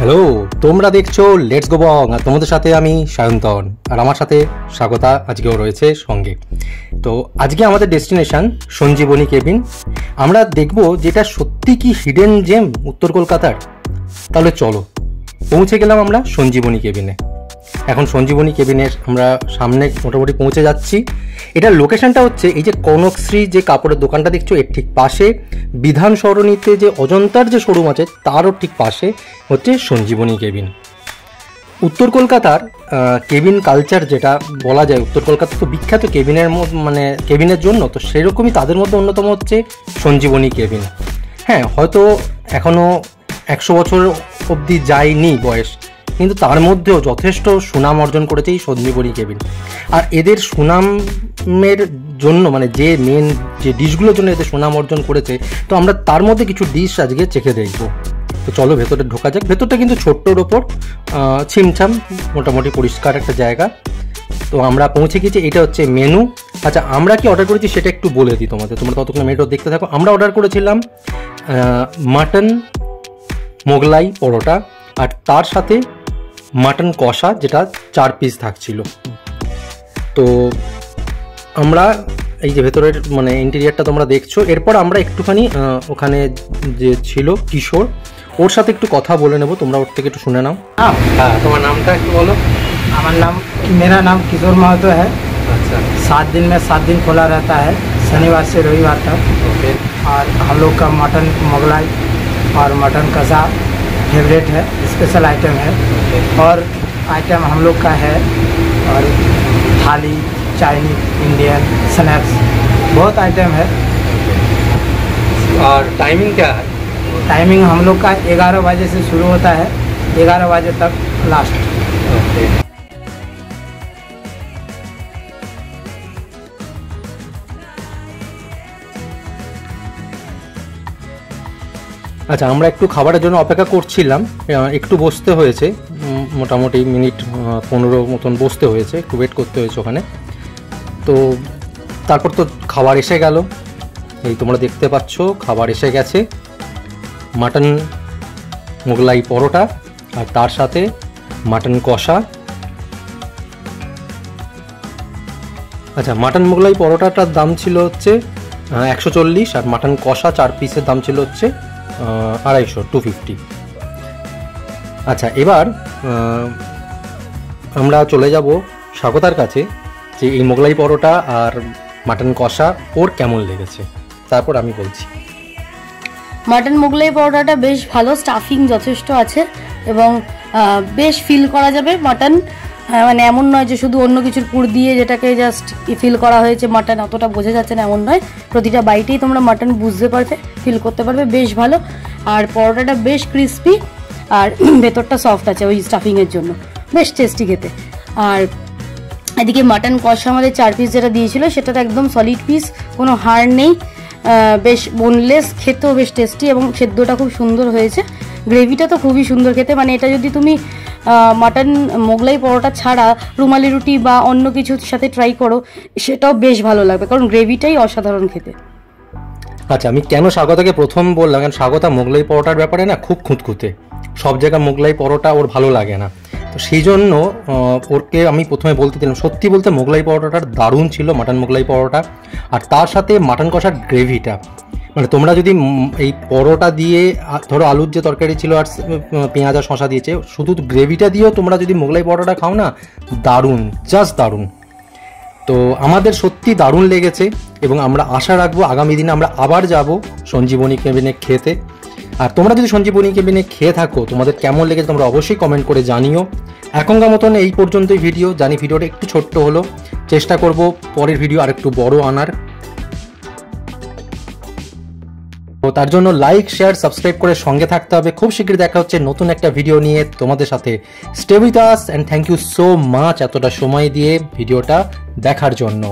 Hello, তোমরা দেখছো let's go বং, আর তোমাদের সাথে আমি সায়ন্তন, আর আমার সাথে স্বাগতা আজকেও রয়েছে সঙ্গে। তো আজকে আমাদের ডেস্টিনেশন সঞ্জীবনী কেবিন। আমরা দেখব যেটা সত্যি কি হিডেন জেম উত্তর কলকাতার। তাহলে চলো, পৌঁছে গেলাম আমরা সঞ্জীবনী কেবিনে। এখন সঞ্জীবনী কেবিনের আমরা সামনে মোটামুটি পৌঁছে যাচ্ছি। এটার লোকেশনটা হচ্ছে এই যে কনকশ্রী যে কাপড়ের দোকানটা দেখছো এর ঠিক পাশে, বিধান সরণিতে যে অজন্তার যে শোরুম আছে তারও ঠিক পাশে হচ্ছে সঞ্জীবনী কেবিন। উত্তর কলকাতার কেবিন কালচার যেটা বলা যায়, উত্তর কলকাতা তো বিখ্যাত কেবিনের কেবিনের জন্য, তো সেরকমই তাদের মধ্যে অন্যতম হচ্ছে সঞ্জীবনী কেবিন। হ্যাঁ, হয়তো এখনও 100 বছর অবধি যায়নি বয়স, কিন্তু তার মধ্যেও যথেষ্ট সুনাম অর্জন করেছে এই সঞ্জীবনী কেবিন। আর এদের সুনামের জন্য যে মেন যে ডিশগুলোর জন্য এদের সুনাম অর্জন করেছে, তো আমরা তার মধ্যে কিছু ডিশ আজকে চেখে দেখব। তো চলো ভেতরে ঢোকা যাক। ভেতরটা কিন্তু ছোট্টর ওপর ছিমছাম, মোটামুটি পরিষ্কার একটা জায়গা। তো আমরা পৌঁছে গেছি, এটা হচ্ছে মেনু। আচ্ছা, আমরা কি অর্ডার করেছি সেটা একটু বলে দিই তোমাদের, তোমরা ততক্ষণ মেনুটা দেখতে থাকো। আমরা অর্ডার করেছিলাম মাটন মোগলাই পরোটা, আর তার সাথে মাটন কষা, যেটা 4 পিস থাকছিল। তো আমরা এই যে ভেতরের ইন্টেরিয়ারটা তোমরা দেখছো। এরপর আমরা একটুখানি ওখানে যে ছিল কিশোর, ওর সাথে একটু কথা বলে নেব। তোমরা ওর থেকে একটু শুনে নাও। হ্যাঁ, তোমার নামটা একটু বলো। मेरा नाम किशोर महतो है। अच्छा, 7 दिन में 7 दिन खुला रहता है, शनिवार से रविवार तक। ओके। और हम लोग का मटन मोगलाई और मटन कसा फेवरेट है, स्पेशल आइटम है। और आइटम हम लोग का है और थाली, चाइनीज, इंडियन, स्नैक्स, बहुत आइटम है। और टाइमिंग क्या है? टाइमिंग हम लोग का 11 बजे से शुरू होता है, 11 बजे तक लास्ट। ओके। আচ্ছা, আমরা একটু খাবারের জন্য অপেক্ষা করছিলাম, একটু বসতে হয়েছে, মোটামুটি মিনিট 15 মতন বসতে হয়েছে, একটু ওয়েট করতে হয়েছে ওখানে। তো তারপর তো খাবার এসে গেল, এই তোমরা দেখতে পাচ্ছ খাবার এসে গেছে। মাটন মোগলাই পরোটা আর তার সাথে মাটন কষা। আচ্ছা, মাটন মোগলাই পরোটাটার দাম ছিল হচ্ছে 140, আর মাটন কষা 4 পিসের দাম ছিল হচ্ছে 250। আচ্ছা, এবার আমরা চলে যাব স্বাগতার কাছে, যে এই মোগলাই পরোটা আর মাটন কষা ওর কেমন লেগেছে, তারপর আমি বলছি। মাটন মোগলাই পরোটাটা বেশ ভালো, স্টাফিং যথেষ্ট আছে এবং বেশ ফিল করা যাবে মাটন। এমন নয় যে শুধু অন্য কিছুর পুর দিয়ে যেটাকে জাস্ট ফিল করা হয়েছে মাটন, অতটা বোঝা যাচ্ছে না, এমন নয়। প্রতিটা বাইটেই তোমরা মাটন বুঝতে পারবে, ফিল করতে পারবে, বেশ ভালো। আর পরোটাটা বেশ ক্রিস্পি আর ভেতরটা সফট আছে ওই স্টাফিংয়ের জন্য, বেশ টেস্টি খেতে। আর এদিকে মাটন কষা আমাদের 4 পিস যেটা দিয়েছিল সেটাতে একদম সলিড পিস, কোনো হাড় নেই, বেশ বোনলেস, খেতেও বেশ টেস্টি এবং সেদ্ধটা খুব সুন্দর হয়েছে। গ্রেভিটা তো খুবই সুন্দর খেতে, এটা যদি তুমি মাটন মোগলাই পরোটা ছাড়া রুমালি রুটি বা অন্য কিছুর সাথে ট্রাই করো সেটাও বেশ ভালো লাগবে, কারণ গ্রেভিটাই অসাধারণ খেতে। আচ্ছা, আমি কেন স্বাগতাকে প্রথম বললাম, কারণ স্বাগতা মোগলাই পরোটার ব্যাপারে না খুব খুঁতখুঁতে, সব জায়গায় মোগলাই পরোটা ওর ভালো লাগে না। তো সেই জন্য ওরকে আমি প্রথমে বলতে দিলাম, সত্যি বলতে মোগলাই পরোটাটার দারুণ ছিল মাটন মোগলাই পরোটা, আর তার সাথে মাটন কষার গ্রেভিটা। তোমরা যদি এই পরোটা দিয়ে, ধরো আলুর যে তরকারি ছিল আর পেঁয়াজ আর শসা দিয়েছে, শুধু গ্রেভিটা দিয়েও তোমরা যদি মোগলাই পরোটা খাও না, দারুণ, জাস্ট দারুণ। তো আমাদের সত্যি দারুণ লেগেছে এবং আমরা আশা রাখবো আগামী দিনে আমরা আবার যাব সঞ্জীবনী কেবিনে খেতে। আর তোমরা যদি সঞ্জীবনী কেবিনে খেয়ে থাকো, তোমাদের কেমন লেগেছে তোমরা অবশ্যই কমেন্ট করে জানিও। এখনকার মতন এই পর্যন্তই ভিডিও, জানি ভিডিওটা একটু ছোট্ট হলো, চেষ্টা করব পরের ভিডিও আর একটু বড় আনার। তো তার জন্য লাইক, শেয়ার, সাবস্ক্রাইব করে সঙ্গে থাকতে হবে। খুব শীঘ্রই দেখা হচ্ছে নতুন একটা ভিডিও নিয়ে তোমাদের সাথে। Stay with us and thank you so much এতটা সময় দিয়ে ভিডিওটা দেখার জন্য।